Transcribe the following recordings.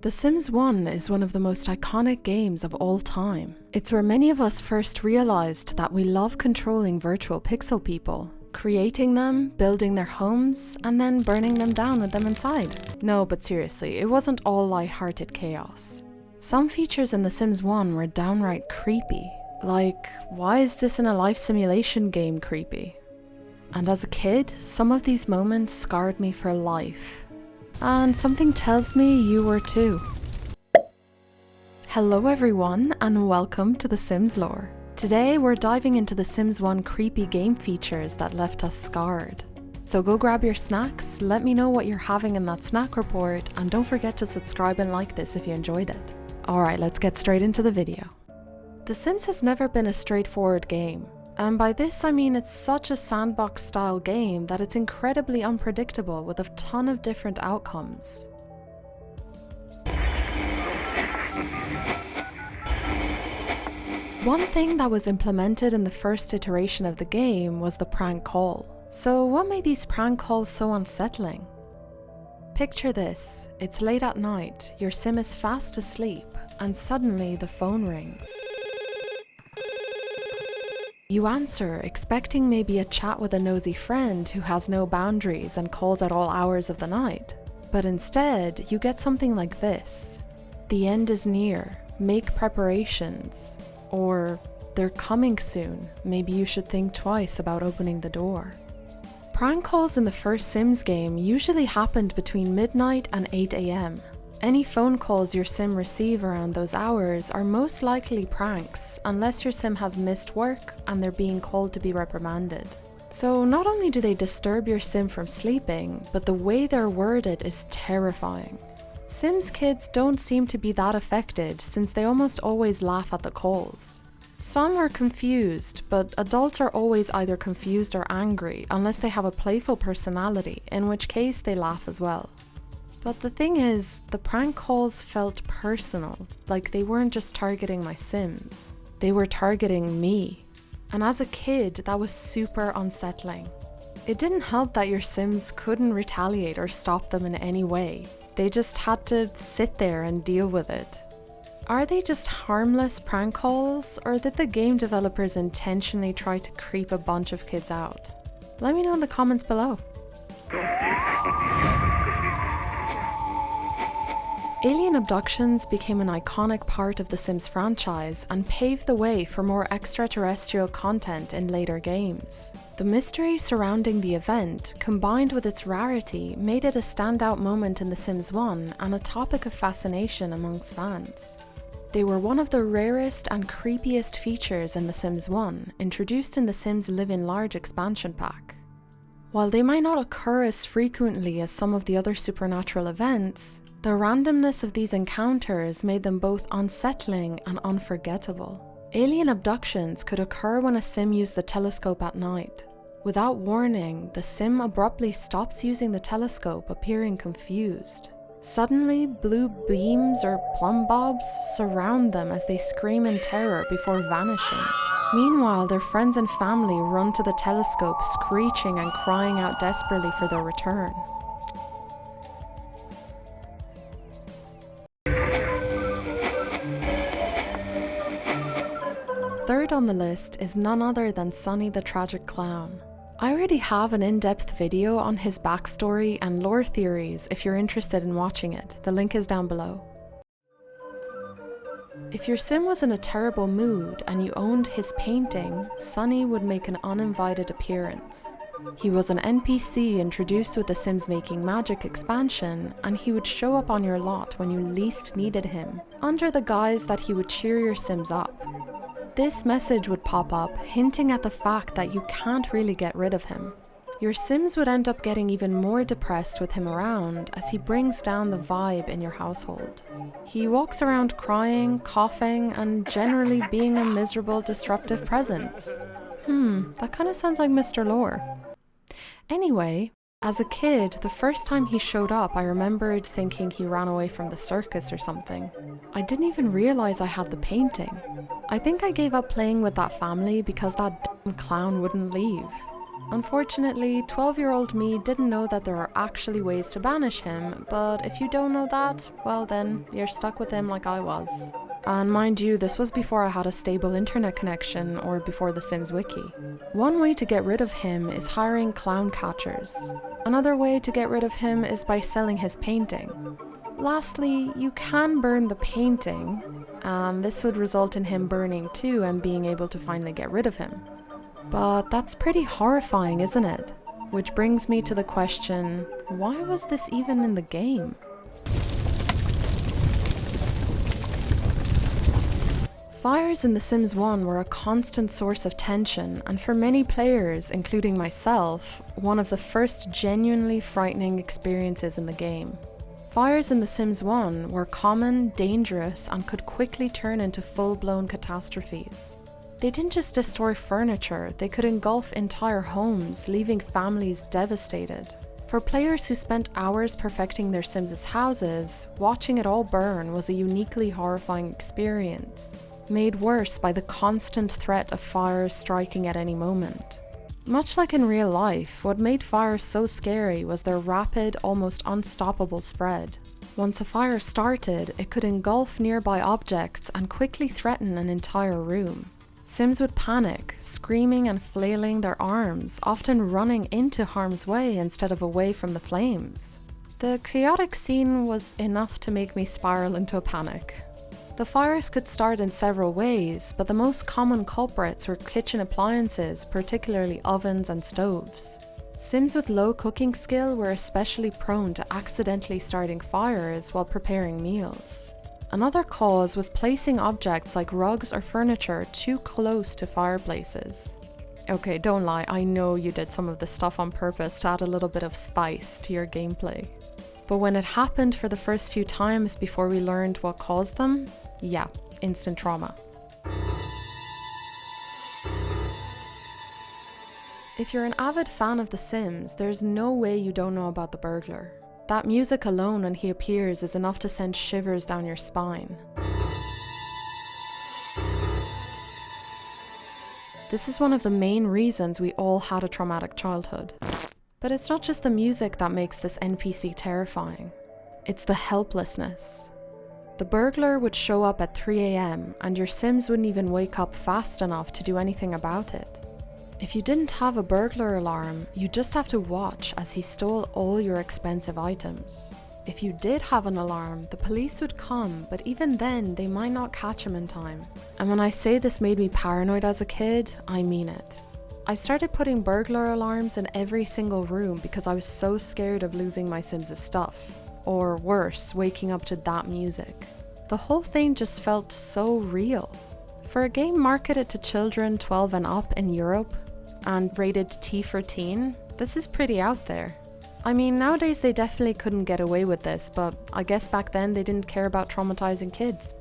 The Sims 1 is one of the most iconic games of all time. It's where many of us first realized that we love controlling virtual pixel people, creating them, building their homes, and then burning them down with them inside. No, but seriously, it wasn't all lighthearted chaos. Some features in The Sims 1 were downright creepy. Like, why is this in a life simulation game creepy? And as a kid, some of these moments scarred me for life. And something tells me you were too. Hello everyone, and welcome to The Sims Lore. Today we're diving into The Sims 1 creepy game features that left us scarred. So go grab your snacks, let me know what you're having in that snack report, and don't forget to subscribe and like this if you enjoyed it. Alright, let's get straight into the video. The Sims has never been a straightforward game. And by this I mean it's such a sandbox style game that it's incredibly unpredictable with a ton of different outcomes. One thing that was implemented in the first iteration of the game was the prank call. So what made these prank calls so unsettling? Picture this, it's late at night, your Sim is fast asleep, and suddenly the phone rings. You answer, expecting maybe a chat with a nosy friend who has no boundaries and calls at all hours of the night. But instead, you get something like this. The end is near, make preparations. Or, they're coming soon, maybe you should think twice about opening the door. Prank calls in the first Sims game usually happened between midnight and 8 AM. Any phone calls your Sim receive around those hours are most likely pranks, unless your Sim has missed work and they're being called to be reprimanded. So not only do they disturb your Sim from sleeping, but the way they're worded is terrifying. Sims kids don't seem to be that affected since they almost always laugh at the calls. Some are confused, but adults are always either confused or angry unless they have a playful personality, in which case they laugh as well. But the thing is, the prank calls felt personal, like they weren't just targeting my Sims, they were targeting me. And as a kid, that was super unsettling. It didn't help that your Sims couldn't retaliate or stop them in any way. They just had to sit there and deal with it. Are they just harmless prank calls, or did the game developers intentionally try to creep a bunch of kids out? Let me know in the comments below. Alien abductions became an iconic part of the Sims franchise and paved the way for more extraterrestrial content in later games. The mystery surrounding the event, combined with its rarity, made it a standout moment in The Sims 1 and a topic of fascination amongst fans. They were one of the rarest and creepiest features in The Sims 1, introduced in The Sims Live in Large expansion pack. While they might not occur as frequently as some of the other supernatural events, the randomness of these encounters made them both unsettling and unforgettable. Alien abductions could occur when a Sim used the telescope at night. Without warning, the Sim abruptly stops using the telescope, appearing confused. Suddenly, blue beams or plumb bobs surround them as they scream in terror before vanishing. Meanwhile, their friends and family run to the telescope, screeching and crying out desperately for their return. Third on the list is none other than Sunny the Tragic Clown. I already have an in-depth video on his backstory and lore theories if you're interested in watching it, the link is down below. If your Sim was in a terrible mood and you owned his painting, Sunny would make an uninvited appearance. He was an NPC introduced with the Sims Making Magic expansion, and he would show up on your lot when you least needed him, under the guise that he would cheer your Sims up. This message would pop up, hinting at the fact that you can't really get rid of him. Your Sims would end up getting even more depressed with him around as he brings down the vibe in your household. He walks around crying, coughing, and generally being a miserable, disruptive presence. That kind of sounds like Mr. Lore. Anyway, as a kid, the first time he showed up, I remembered thinking he ran away from the circus or something. I didn't even realize I had the painting. I think I gave up playing with that family because that damn clown wouldn't leave. Unfortunately, 12-year-old me didn't know that there are actually ways to banish him, but if you don't know that, well then, you're stuck with him like I was. And mind you, this was before I had a stable internet connection or before the Sims wiki. One way to get rid of him is hiring clown catchers. Another way to get rid of him is by selling his painting. Lastly, you can burn the painting, and this would result in him burning too and being able to finally get rid of him. But that's pretty horrifying, isn't it? Which brings me to the question, why was this even in the game? Fires in The Sims 1 were a constant source of tension, and for many players, including myself, one of the first genuinely frightening experiences in the game. Fires in The Sims 1 were common, dangerous, and could quickly turn into full-blown catastrophes. They didn't just destroy furniture, they could engulf entire homes, leaving families devastated. For players who spent hours perfecting their Sims' houses, watching it all burn was a uniquely horrifying experience, made worse by the constant threat of fires striking at any moment. Much like in real life, what made fires so scary was their rapid, almost unstoppable spread. Once a fire started, it could engulf nearby objects and quickly threaten an entire room. Sims would panic, screaming and flailing their arms, often running into harm's way instead of away from the flames. The chaotic scene was enough to make me spiral into a panic. The fires could start in several ways, but the most common culprits were kitchen appliances, particularly ovens and stoves. Sims with low cooking skill were especially prone to accidentally starting fires while preparing meals. Another cause was placing objects like rugs or furniture too close to fireplaces. Okay, don't lie, I know you did some of this stuff on purpose to add a little bit of spice to your gameplay. But when it happened for the first few times before we learned what caused them, yeah, instant trauma. If you're an avid fan of The Sims, there's no way you don't know about the Burglar. That music alone when he appears is enough to send shivers down your spine. This is one of the main reasons we all had a traumatic childhood. But it's not just the music that makes this NPC terrifying. It's the helplessness. The Burglar would show up at 3 AM and your Sims wouldn't even wake up fast enough to do anything about it. If you didn't have a burglar alarm, you'd just have to watch as he stole all your expensive items. If you did have an alarm, the police would come, but even then they might not catch him in time. And when I say this made me paranoid as a kid, I mean it. I started putting burglar alarms in every single room because I was so scared of losing my Sims' stuff. Or worse, waking up to that music. The whole thing just felt so real. For a game marketed to children 12 and up in Europe, and rated T for teen, this is pretty out there. I mean, nowadays they definitely couldn't get away with this, but I guess back then they didn't care about traumatizing kids.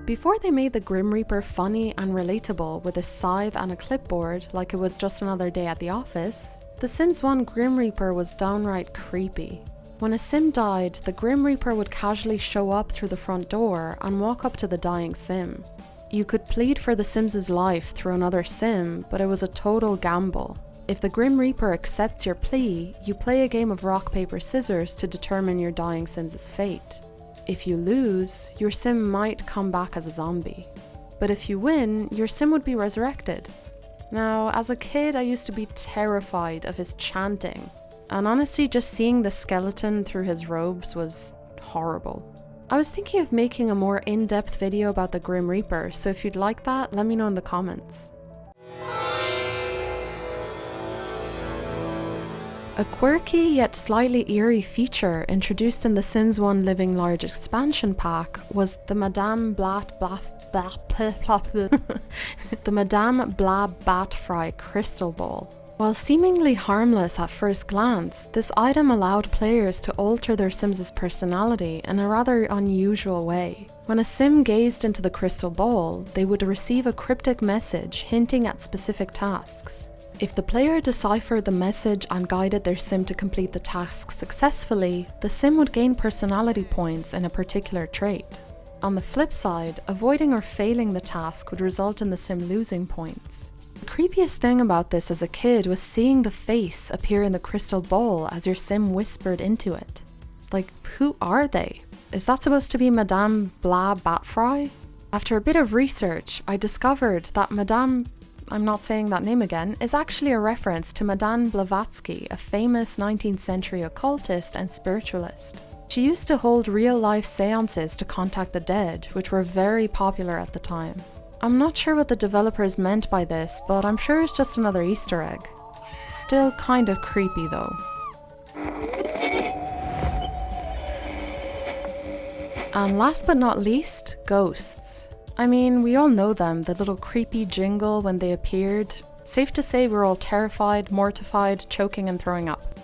Before they made the Grim Reaper funny and relatable with a scythe and a clipboard like it was just another day at the office, The Sims 1 Grim Reaper was downright creepy. When a Sim died, the Grim Reaper would casually show up through the front door and walk up to the dying Sim. You could plead for the Sim's life through another Sim, but it was a total gamble. If the Grim Reaper accepts your plea, you play a game of rock, paper, scissors to determine your dying Sim's fate. If you lose, your Sim might come back as a zombie. But if you win, your Sim would be resurrected. Now, as a kid, I used to be terrified of his chanting. And honestly, just seeing the skeleton through his robes was horrible. I was thinking of making a more in-depth video about the Grim Reaper, so if you'd like that, let me know in the comments. A quirky yet slightly eerie feature introduced in the Sims 1 Living Large expansion pack was the Madame Blah Bat Fry crystal ball. While seemingly harmless at first glance, this item allowed players to alter their Sim's personality in a rather unusual way. When a Sim gazed into the crystal ball, they would receive a cryptic message hinting at specific tasks. If the player deciphered the message and guided their Sim to complete the task successfully, the Sim would gain personality points in a particular trait. On the flip side, avoiding or failing the task would result in the sim losing points. The creepiest thing about this as a kid was seeing the face appear in the crystal bowl as your sim whispered into it. Like, who are they? Is that supposed to be Madame Blah Batfry? After a bit of research, I discovered that Madame, I'm not saying that name again, is actually a reference to Madame Blavatsky, a famous 19th century occultist and spiritualist. She used to hold real-life seances to contact the dead, which were very popular at the time. I'm not sure what the developers meant by this, but I'm sure it's just another Easter egg. Still kind of creepy though. And last but not least, ghosts. I mean, we all know them, the little creepy jingle when they appeared. Safe to say we're all terrified, mortified, choking and throwing up.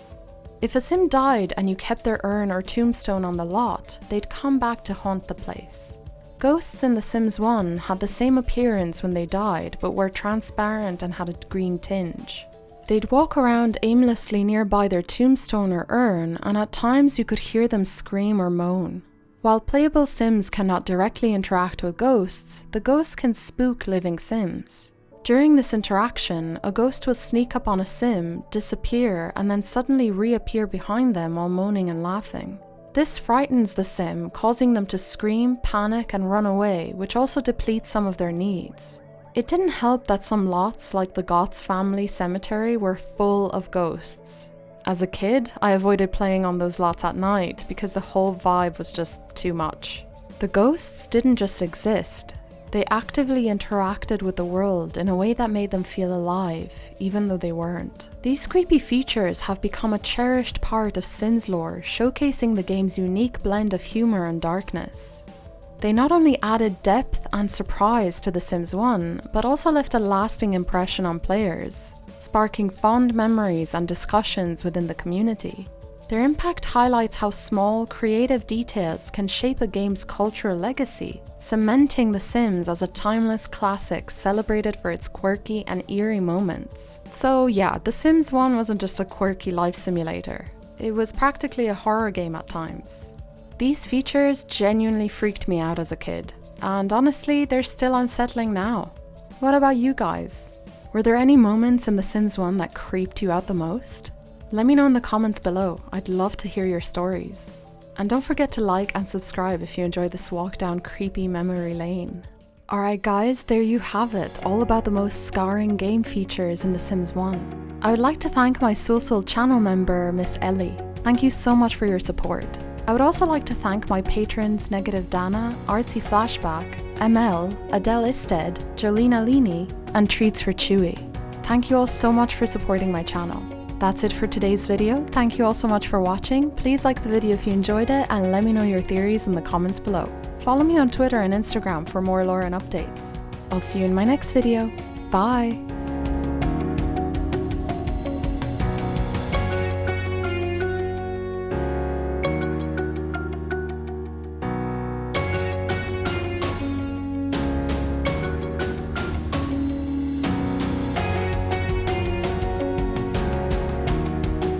If a sim died and you kept their urn or tombstone on the lot, they'd come back to haunt the place. Ghosts in The Sims 1 had the same appearance when they died, but were transparent and had a green tinge. They'd walk around aimlessly nearby their tombstone or urn, and at times you could hear them scream or moan. While playable sims cannot directly interact with ghosts, the ghosts can spook living sims. During this interaction, a ghost will sneak up on a sim, disappear, and then suddenly reappear behind them while moaning and laughing. This frightens the sim, causing them to scream, panic, and run away, which also depletes some of their needs. It didn't help that some lots, like the Goth's family cemetery, were full of ghosts. As a kid, I avoided playing on those lots at night because the whole vibe was just too much. The ghosts didn't just exist. They actively interacted with the world in a way that made them feel alive, even though they weren't. These creepy features have become a cherished part of Sims lore, showcasing the game's unique blend of humor and darkness. They not only added depth and surprise to The Sims 1, but also left a lasting impression on players, sparking fond memories and discussions within the community. Their impact highlights how small, creative details can shape a game's cultural legacy, cementing The Sims as a timeless classic celebrated for its quirky and eerie moments. So yeah, The Sims 1 wasn't just a quirky life simulator. It was practically a horror game at times. These features genuinely freaked me out as a kid, and honestly, they're still unsettling now. What about you guys? Were there any moments in The Sims 1 that creeped you out the most? Let me know in the comments below, I'd love to hear your stories. And don't forget to like and subscribe if you enjoyed this walk down creepy memory lane. Alright guys, there you have it, all about the most scarring game features in The Sims 1. I would like to thank my Soul channel member, Miss Ellie. Thank you so much for your support. I would also like to thank my patrons Negative Dana, Artsy Flashback, ML, Adele Isted, Jolina Lini, and Treats for Chewy. Thank you all so much for supporting my channel. That's it for today's video. Thank you all so much for watching. Please like the video if you enjoyed it and let me know your theories in the comments below. Follow me on Twitter and Instagram for more lore and updates. I'll see you in my next video. Bye!